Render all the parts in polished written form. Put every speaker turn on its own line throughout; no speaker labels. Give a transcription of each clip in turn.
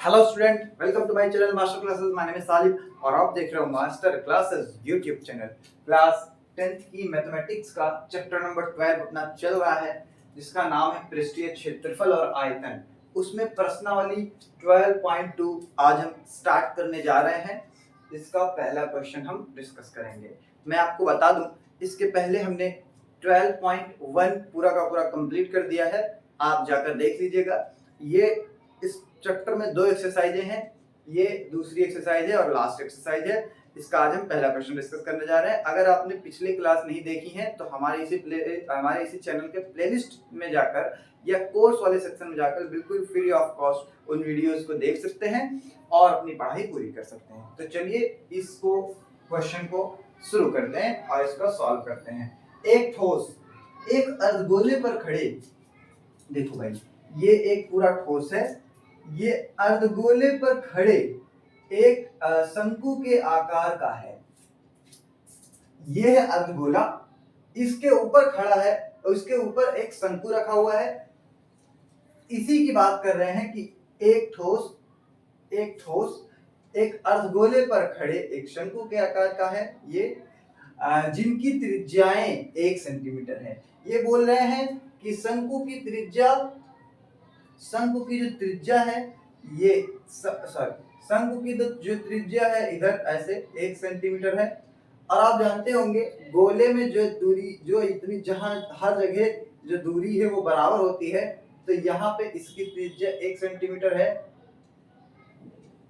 Hello student, welcome to my channel master classes. My name is Salib और आप देख रहे हो master classes YouTube channel. Class 10th की मैथमेटिक्स का चैप्टर नंबर 12 अपना चल रहा है, जिसका नाम है पृष्ठीय क्षेत्रफल और आयतन। उसमें प्रश्नावली 12.2 आज हम स्टार्ट करने जा रहे हैं। इसका पहला क्वेश्चन हम डिस्कस करेंगे। मैं आपको बता दूं, इसके पहले हमने 12.1 पूरा का पूरा कंप्लीट कर दिया है। आप जाकर देख लीजिएगा। ये इस चैप्टर में दो एक्सरसाइजें हैं, ये दूसरी एक्सरसाइज है और लास्ट एक्सरसाइज है। इसका आज हम पहला क्वेश्चन डिस्कस करने जा रहे हैं। अगर आपने पिछली क्लास नहीं देखी है तो हमारे इसी चैनल के प्लेलिस्ट में जाकर या कोर्स वाले सेक्शन में जाकर बिल्कुल फ्री ऑफ कॉस्ट उन वीडियोस को देख सकते हैं और अपनी पढ़ाई पूरी कर सकते हैं। तो चलिए इसको क्वेश्चन को शुरू करते हैं और इसका सॉल्व करते हैं। एक ठोस एक अर्धगोले पर खड़े, देखो भाई, ये एक पूरा ठोस है। ये अर्धगोले पर खड़े एक शंकु के आकार का है। ये है अर्धगोला, इसके ऊपर खड़ा है और इसके ऊपर एक शंकु रखा हुआ है। इसी की बात कर रहे हैं कि एक ठोस एक अर्धगोले पर खड़े एक शंकु के आकार का है। ये जिनकी त्रिज्याएं 1 सेंटीमीटर है। ये बोल रहे हैं कि शंकु की जो त्रिज्या है, ये शंकु की जो त्रिज्या है इधर ऐसे 1 सेंटीमीटर है। और आप जानते होंगे गोले में जो दूरी, जो इतनी जहां हर जगह जो दूरी है वो बराबर होती है, तो यहाँ पे इसकी त्रिज्या 1 सेंटीमीटर है।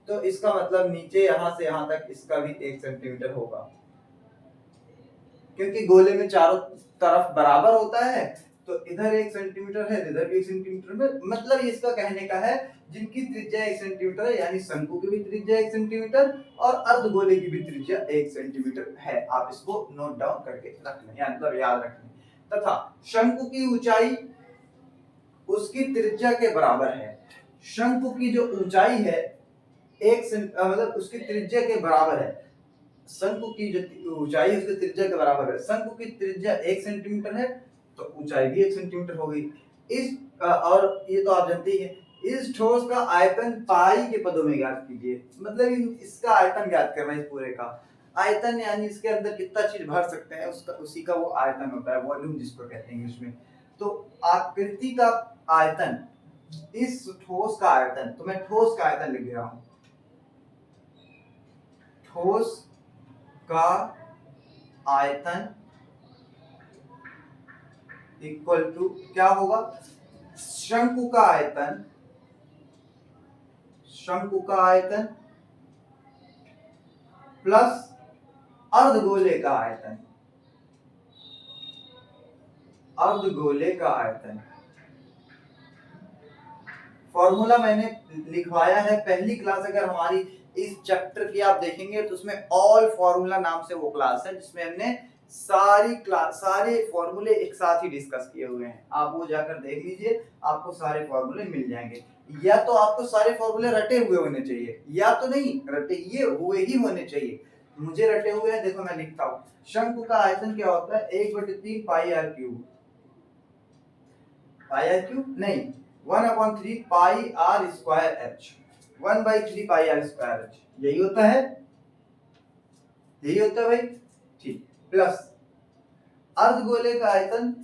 तो इसका मतलब नीचे यहाँ से यहाँ तक इसका भी 1 सेंटीमीटर होगा, क्योंकि गोले में चारों तरफ बराबर होता है। तो इधर 1 सेंटीमीटर है, इधर भी 1 सेंटीमीटर में, मतलब इसका कहने का है जिनकी त्रिज्या 1 सेंटीमीटर है, यानी शंकु की भी त्रिज्या 1 सेंटीमीटर और अर्धगोले की भी त्रिज्या 1 सेंटीमीटर है। आप इसको नोट डाउन करके रख लें, मतलब याद रख लें। तथा शंकु की ऊंचाई उसकी त्रिज्या के बराबर है। शंकु की जो ऊंचाई है मतलब उसकी त्रिज्या के बराबर है। शंकु की जो ऊंचाई उसकी त्रिज्या के बराबर है। शंकु की त्रिज्या 1 सेंटीमीटर है तो ऊंचाई भी 1 सेंटीमीटर हो गई। और ये तो आप जानते ही हैं। इस ठोस का आयतन पाई के पदों में ज्ञात कीजिए। मतलब इसका आयतन ज्ञात करना है। इस पूरे का आयतन यानी इसके अंदर कितना चीज भर सकते हैं, उसका उसी का वो आयतन होता है, वॉल्यूम जिसको कहते हैं इंग्लिश में। तो आकृति का आयतन, इस ठोस का आयतन, तो मैं ठोस का आयतन लिख रहा हूं। ठोस का आयतन इक्वल टू क्या होगा? शंकु का आयतन प्लस अर्धगोले का आयतन। फॉर्मूला मैंने लिखवाया है। पहली क्लास अगर हमारी इस चैप्टर की आप देखेंगे तो उसमें ऑल फॉर्मूला नाम से वो क्लास है, जिसमें हमने सारे फॉर्मूले एक साथ ही डिस्कस किए हुए हैं। आप वो जाकर देख लीजिए, आपको सारे फॉर्मूले मिल जाएंगे। या तो आपको सारे फॉर्मूले रटे हुए होने चाहिए, या तो नहीं रटे हुए ही होने चाहिए। मुझे रटे हुए हैं, देखो मैं लिखता हूँ। शंकु का आयतन क्या होता है? 1/3 पाई आर क्यूब। नहीं, 1/3 pi R square H. 1/3 pi R square H, यही होता है भाई। ठीक, प्लस अर्धगोले का आयतन।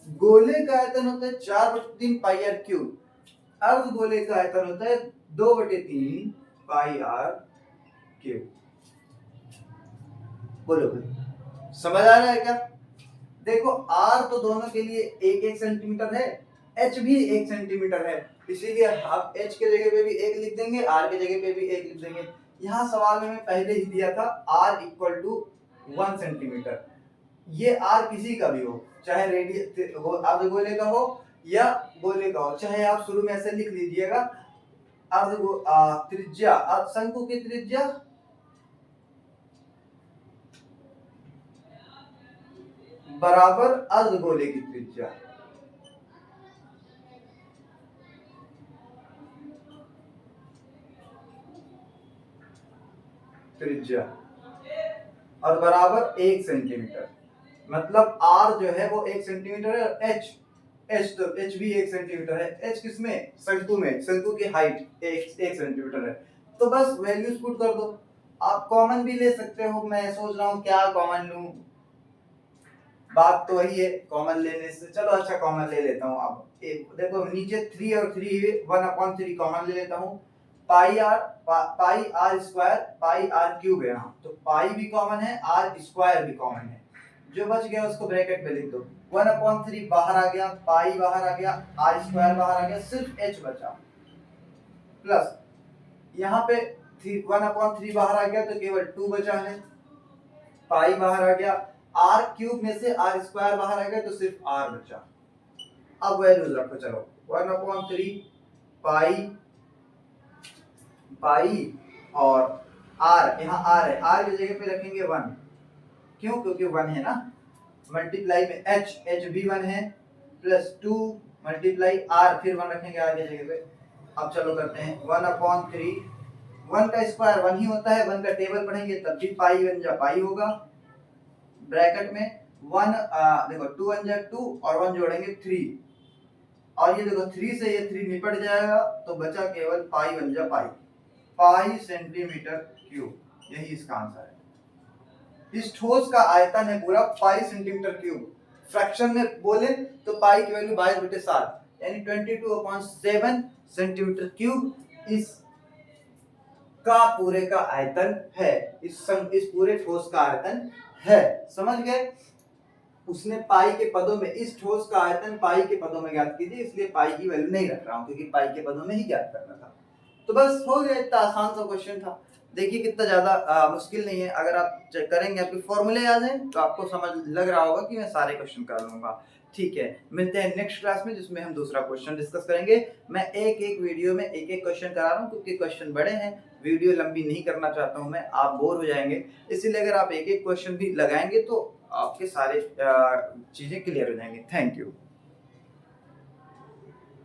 गोले का आयतन होता है 4/3 पाई आर क्यूब। अर्धगोले का आयतन होता है 2/3 पाई आर क्यूब। बोलो भाई, समझ आ रहा है क्या? देखो आर तो दोनों के लिए 1-1 सेंटीमीटर है, एच भी 1 सेंटीमीटर है, इसीलिए आप एच के जगह पे भी 1 लिख देंगे, आर के जगह पे भी 1 लिख देंगे। यहाँ सवाल में पहले ही दिया था आर इक्वल टू 1 सेंटीमीटर। ये आर किसी का भी हो, चाहे रेडियस अर्धगोले का हो या गोले का हो, चाहे आप शुरू में ऐसे लिख लीजिएगा। त्रिज्या, शंकु की त्रिज्या बराबर अर्धगोले की त्रिज्या और बराबर 1 सेंटीमीटर। मतलब आर जो है वो 1 सेंटीमीटर है और एच तो एच भी 1 सेंटीमीटर है, एच किसमें, शंकु में, शंकु की हाइट 1 सेंटीमीटर है। तो बस वैल्यूज पुट कर दो। आप कॉमन भी ले सकते हो, मैं सोच रहा हूँ क्या कॉमन लूं, बात तो वही है कॉमन लेने से। चलो अच्छा कॉमन ले लेता हूँ। अब देखो नीचे 3 और 3 1/3 कॉमन ले लेता हूँ। Pi R square pi R cube है यहाँ, तो पाई भी कॉमन है, आर स्क्वायर भी कॉमन है। जो बच गया उसको ब्रैकेट में लिख दो। 1/3 बाहर आ गया, पाई बाहर आ गया, आर स्क्वायर बाहर आ गया, सिर्फ एच बचा। प्लस यहाँ पे 1/3 बाहर आ गया तो केवल 2 बचा है, पाई बाहर आ गया, आर क्यूब में से आर स्क्वायर बाहर आ गया तो सिर्फ आर बचा। अब वैल्यूज रखो, चलो 1/3 पाई पाई और आर, यहाँ आर है, आर की जगह पे रखेंगे 1, क्यों, क्योंकि 1 है ना। मल्टीप्लाई में एच भी 1 है, प्लस 2 मल्टीप्लाई आर, फिर 1 रखेंगे आर की जगह पे। अब चलो करते हैं 1/3, 1 का स्क्वायर 1 ही होता है, 1 का टेबल पढ़ेंगे तब भी पाई 1 जा पाई होगा। ब्रैकेट में 1 देखो 2 1 जा 2 और 1 जोड़ेंगे 3, और ये देखो 3 से ये 3 निपट जाएगा तो बचा केवल पाई 1 जा पाई, पाई सेंटीमीटर क्यूब। यही इसका आंसर है। इस ठोस का आयतन है पूरा पाई सेंटीमीटर क्यूब। फ्रैक्शन में बोले तो पाई की वैल्यू 22/7 यानी 22/7 सेंटीमीटर क्यूब इस का पूरे का आयतन है, इस पूरे ठोस का आयतन है। समझ गए? उसने पाई के पदों में, इस ठोस का आयतन पाई के पदों में ज्ञात कीजिए, इसलिए पाई की वैल्यू नहीं रख रहा हूं क्योंकि पाई के पदों में ही ज्ञात करना था। तो बस हो गया, इतना आसान सा क्वेश्चन था। देखिए कितना ज्यादा मुश्किल नहीं है, अगर आप चेक करेंगे, आपके फॉर्मूले याद हैं तो आपको समझ लग रहा होगा कि मैं सारे क्वेश्चन कर लूंगा। ठीक है, मिलते हैं नेक्स्ट क्लास में जिसमें हम दूसरा क्वेश्चन डिस्कस करेंगे। मैं एक एक वीडियो में एक एक क्वेश्चन करा रहा हूँ क्योंकि क्वेश्चन बड़े हैं, वीडियो लंबी नहीं करना चाहता हूँ मैं, आप बोर हो जाएंगे। इसीलिए अगर आप एक एक क्वेश्चन भी लगाएंगे तो आपके सारे चीजें क्लियर हो जाएंगे। Thank you.